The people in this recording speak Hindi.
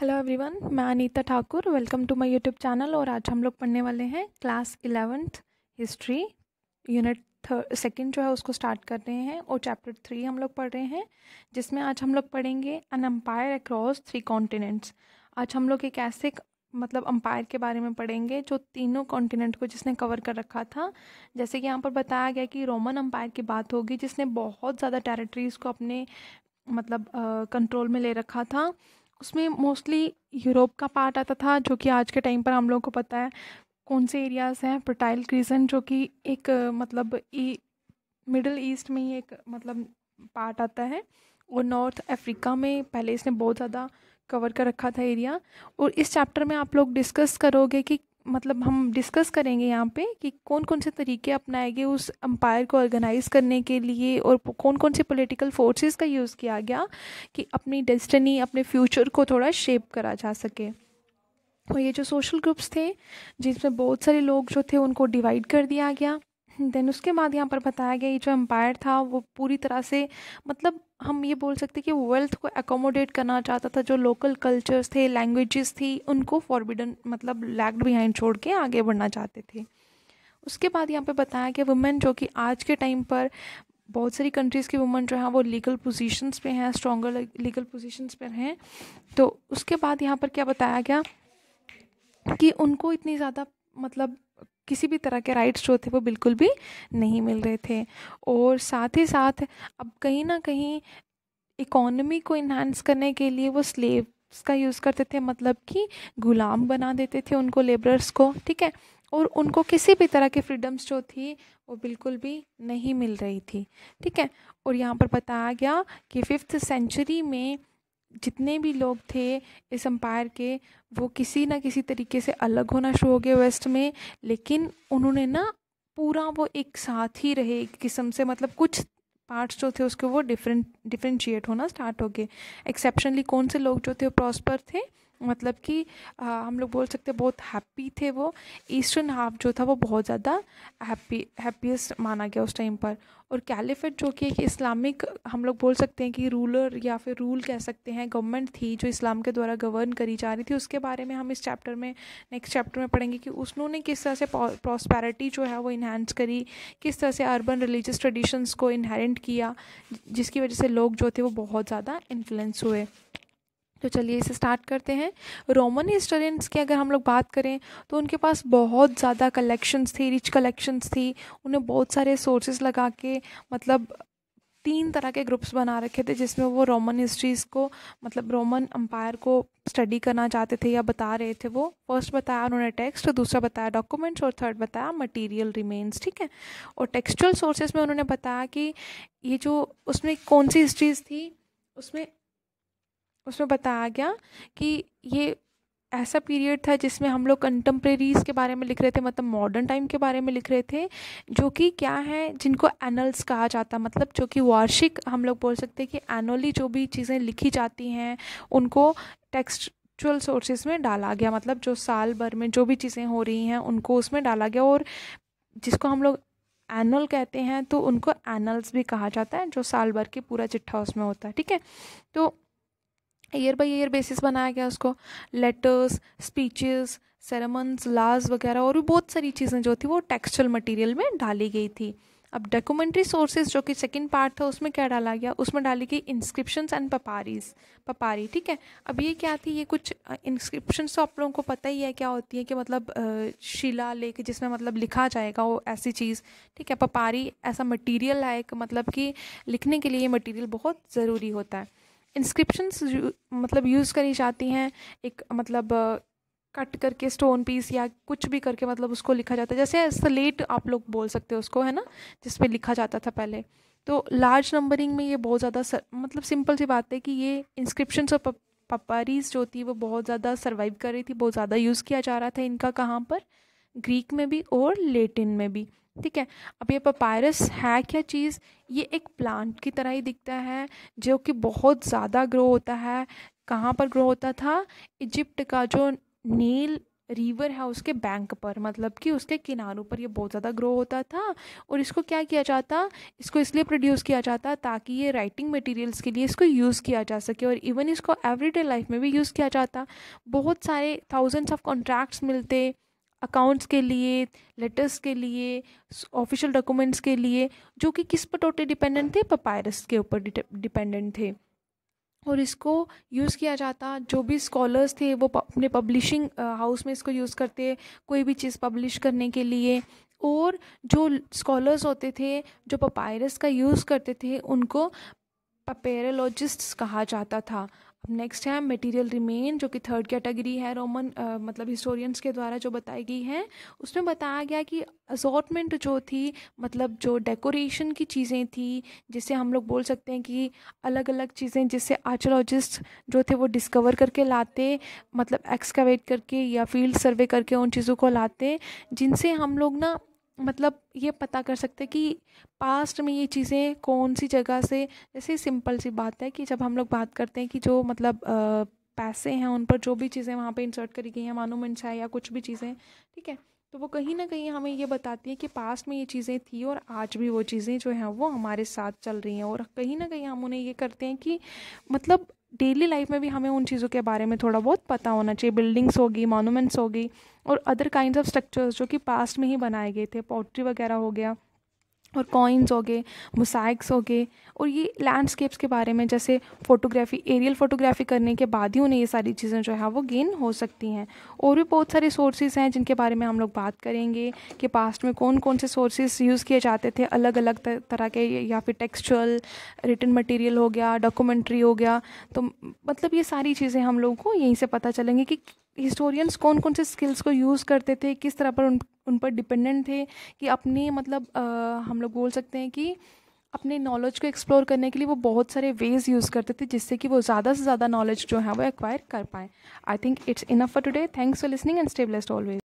हेलो एवरीवन, मैं Anita Thakur. Welcome to my YouTube channel. और आज हम लोग पढ़ने वाले हैं class 11th history unit second जो है उसको स्टार्ट कर रहे हैं और चैप्टर 3 हम लोग पढ़ रहे हैं, जिसमें आज हम लोग पढ़ेंगे एन एम्पायर अक्रॉस 3 कॉन्टिनेंट्स। आज हम लोग एक ऐसे एम्पायर के बारे में पढ़ेंगे जो तीनों कॉन्टिनेंट को जिसने कवर कर रखा था। जैसे कि यहाँ पर बताया गया कि रोमन एम्पायर की बात होगी, जिसने बहुत ज़्यादा टेरिटरीज़ को अपने कंट्रोल में ले रखा था। उसमें मोस्टली यूरोप का पार्ट आता था, जो कि आज के टाइम पर हम लोगों को पता है कौन से एरियाज़ हैं। फर्टाइल क्रीजन जो कि एक मिडल ईस्ट में ही एक पार्ट आता है, और नॉर्थ अफ्रीका में पहले इसने बहुत ज़्यादा कवर कर रखा था एरिया। और इस चैप्टर में आप लोग डिस्कस करोगे कि हम डिस्कस करेंगे यहाँ पे कि कौन कौन से तरीके अपनाए गए उस एम्पायर को ऑर्गेनाइज करने के लिए, और कौन कौन से पॉलिटिकल फोर्सेस का यूज़ किया गया कि अपनी डेस्टिनी, अपने फ्यूचर को थोड़ा शेप करा जा सके। और ये जो सोशल ग्रुप्स थे जिसमें बहुत सारे लोग जो थे उनको डिवाइड कर दिया गया। देन उसके बाद यहाँ पर बताया गया ये जो एम्पायर था वो पूरी तरह से हम ये बोल सकते कि वेल्थ को एकोमोडेट करना चाहता था। जो लोकल कल्चर्स थे, लैंग्वेजेस थी, उनको फॉरबिडन लैग्ड बिहाइंड छोड़ के आगे बढ़ना चाहते थे। उसके बाद यहाँ पे बताया गया वुमेन, जो कि आज के टाइम पर बहुत सारी कंट्रीज़ की वुमेन जो है वो लीगल पोजीशंस पे हैं, स्ट्रॉन्गर लीगल पोजीशंस पर हैं। तो उसके बाद यहाँ पर क्या बताया गया कि उनको इतनी ज़्यादा किसी भी तरह के राइट्स जो थे वो बिल्कुल भी नहीं मिल रहे थे। और साथ ही साथ अब कहीं ना कहीं इकोनॉमी को इन्हांस करने के लिए वो स्लेव्स का यूज़ करते थे, कि गुलाम बना देते थे उनको, लेबरर्स को, ठीक है। और उनको किसी भी तरह की फ्रीडम्स जो थी वो बिल्कुल भी नहीं मिल रही थी, ठीक है। और यहाँ पर बताया गया कि 5th सेंचुरी में जितने भी लोग थे इस एम्पायर के, वो किसी ना किसी तरीके से अलग होना शुरू हो गए वेस्ट में। लेकिन उन्होंने पूरा वो एक साथ ही रहे एक किस्म से, कुछ पार्ट्स जो थे उसके वो डिफरेंशिएट होना स्टार्ट हो गए। एक्सेप्शनली कौन से लोग जो थे वो प्रॉस्पर थे, हम लोग बोल सकते हैं बहुत हैप्पी थे। वो ईस्टर्न हाफ जो था वो बहुत ज़्यादा हैप्पीएस्ट माना गया उस टाइम पर। और कैलिफेट जो कि एक इस्लामिक, हम लोग बोल सकते हैं कि रूलर या फिर रूल कह सकते हैं, गवर्नमेंट थी जो इस्लाम के द्वारा गवर्न करी जा रही थी। उसके बारे में हम इस चैप्टर में, नेक्स्ट चैप्टर में पढ़ेंगे कि उन्होंने किस तरह से प्रॉस्पेरिटी जो है वो इन्हांस करी, किस तरह से अर्बन रिलीजियस ट्रेडिशंस को इनहेरेंट किया, जिसकी वजह से लोग जो थे वो बहुत ज़्यादा इन्फ्लुएंस हुए। तो चलिए इसे स्टार्ट करते हैं। रोमन हिस्टोरियंस की अगर हम लोग बात करें तो उनके पास बहुत ज़्यादा कलेक्शंस थी, रिच कलेक्शंस थी। उन्हें बहुत सारे सोर्सेज लगा के 3 तरह के ग्रुप्स बना रखे थे, जिसमें वो रोमन हिस्ट्रीज़ को, रोमन एम्पायर को स्टडी करना चाहते थे या बता रहे थे। वो फर्स्ट बताया उन्होंने टेक्स्ट, दूसरा बताया डॉक्यूमेंट्स, और थर्ड बताया मटेरियल रिमेन्स, ठीक है। और टेक्सचुअल सोर्सेज में उन्होंने बताया कि ये जो उसमें कौन सी हिस्ट्रीज़ थी, उसमें बताया गया कि ये ऐसा पीरियड था जिसमें हम लोग कंटेम्प्रेरीज़ के बारे में लिख रहे थे, मॉडर्न टाइम के बारे में लिख रहे थे, जो कि क्या है, जिनको एनल्स कहा जाता, जो कि वार्षिक, हम लोग बोल सकते हैं कि एनुअली जो भी चीज़ें लिखी जाती हैं उनको टेक्सचुअल सोर्सेज में डाला गया। जो साल भर में जो भी चीज़ें हो रही हैं उनको उसमें डाला गया। और जिसको हम लोग एनुअल कहते हैं तो उनको एनल्स भी कहा जाता है, जो साल भर के पूरा चिट्ठा उसमें होता है, ठीक है। तो ईयर बाय ईयर बेसिस बनाया गया उसको। लेटर्स, स्पीचेस, सेरेमन्स, लाज वगैरह और भी बहुत सारी चीज़ें जो थी वो टेक्सचुअल मटेरियल में डाली गई थी। अब डॉक्यूमेंट्री सोर्सेज जो कि सेकंड पार्ट था, उसमें क्या डाला गया, उसमें डाली गई इंस्क्रिप्शंस एंड पपारी, ठीक है। अब ये क्या थी, ये कुछ इंस्क्रिप्शंस तो आप लोगों को पता ही है क्या होती है, कि शिलालेख जिसमें लिखा जाएगा वो ऐसी चीज़, ठीक है। पपारी ऐसा मटीरियल है एक, कि लिखने के लिए मटीरियल बहुत ज़रूरी होता है। इंस्क्रिप्शंस यूज़ करी जाती हैं, एक कट करके स्टोन पीस या कुछ भी करके उसको लिखा जाता है। जैसे स्लेट आप लोग बोल सकते हो उसको, है ना, जिस पे लिखा जाता था पहले। तो लार्ज नंबरिंग में ये बहुत ज़्यादा सिंपल सी बात है कि ये इंस्क्रिप्शंस और पपारीज जो थी वो बहुत ज़्यादा सर्वाइव कर रही थी, बहुत ज़्यादा यूज़ किया जा रहा था इनका। कहाँ पर? ग्रीक में भी और लेटिन में भी, ठीक है। अब ये पपायरस है क्या चीज़, ये एक प्लांट की तरह ही दिखता है, जो कि बहुत ज़्यादा ग्रो होता है। कहाँ पर ग्रो होता था? इजिप्ट का जो नील रिवर है उसके बैंक पर, मतलब कि उसके किनारों पर ये बहुत ज़्यादा ग्रो होता था। और इसको क्या किया जाता, इसको इसलिए प्रोड्यूस किया जाता ताकि ये राइटिंग मटेरियल्स के लिए इसको यूज़ किया जा सके, और इवन इसको एवरीडे लाइफ में भी यूज़ किया जाता। बहुत सारे थाउजेंड्स ऑफ कॉन्ट्रैक्ट्स मिलते अकाउंट्स के लिए, लेटर्स के लिए, ऑफिशियल डॉक्यूमेंट्स के लिए, जो कि किस पर टोटली डिपेंडेंट थे, पपायरस के ऊपर डिपेंडेंट थे। और इसको यूज़ किया जाता, जो भी स्कॉलर्स थे वो अपने पब्लिशिंग हाउस में इसको यूज़ करते कोई भी चीज़ पब्लिश करने के लिए। और जो स्कॉलर्स होते थे जो पपायरस का यूज़ करते थे उनको पपेरोलॉजिस्ट्स कहा जाता था। अब नेक्स्ट है मटेरियल रिमेन, जो कि थर्ड कैटेगरी है रोमन मतलब हिस्टोरियंस के द्वारा जो बताई गई है। उसमें बताया गया कि असॉर्टमेंट जो थी, मतलब जो डेकोरेशन की चीज़ें थी, जिसे हम लोग बोल सकते हैं कि अलग अलग चीज़ें जिससे आर्कियोलॉजिस्ट जो थे वो डिस्कवर करके लाते, मतलब एक्सकवेट करके या फील्ड सर्वे करके उन चीज़ों को लाते, जिनसे हम लोग ना मतलब ये पता कर सकते कि पास्ट में ये चीज़ें कौन सी जगह से, जैसे सिंपल सी बात है कि जब हम लोग बात करते हैं कि जो मतलब पैसे हैं उन पर जो भी चीज़ें वहाँ पे इंसर्ट करी गई हैं, मॉन्यूमेंट्स है या कुछ भी चीज़ें, ठीक है, तो वो कहीं ना कहीं हमें ये बताती है कि पास्ट में ये चीज़ें थी और आज भी वो चीज़ें जो हैं वो हमारे साथ चल रही हैं। और कहीं ना कहीं हम उन्हें ये करते हैं कि मतलब डेली लाइफ में भी हमें उन चीज़ों के बारे में थोड़ा बहुत पता होना चाहिए। बिल्डिंग्स होगी, मॉन्यूमेंट्स होगी और अदर काइंड्स ऑफ स्ट्रक्चर्स जो कि पास्ट में ही बनाए गए थे, पॉटरी वगैरह हो गया, और कॉइन्स हो गए, मोसाइक्स हो गए, और ये लैंडस्केप्स के बारे में जैसे फोटोग्राफी, एरियल फोटोग्राफी करने के बाद ही उन्हें ये सारी चीज़ें जो है वो गेन हो सकती हैं। और भी बहुत सारे सोर्सेज हैं जिनके बारे में हम लोग बात करेंगे कि पास्ट में कौन कौन से सोर्सेज यूज़ किए जाते थे, अलग अलग तरह के, या फिर टेक्सचुअल रिटन मटेरियल हो गया, डॉक्यूमेंट्री हो गया। तो मतलब ये सारी चीज़ें हम लोगों को यहीं से पता चलेंगी कि हिस्टोरियंस कौन कौन से स्किल्स को यूज़ करते थे, किस तरह पर उन पर डिपेंडेंट थे, कि अपने मतलब हम लोग बोल सकते हैं कि अपने नॉलेज को एक्सप्लोर करने के लिए वो बहुत सारे वेज यूज़ करते थे, जिससे कि वो ज़्यादा से ज़्यादा नॉलेज जो है वो एक्वायर कर पाएँ। I think it's enough for today. Thanks for listening and stay blessed always.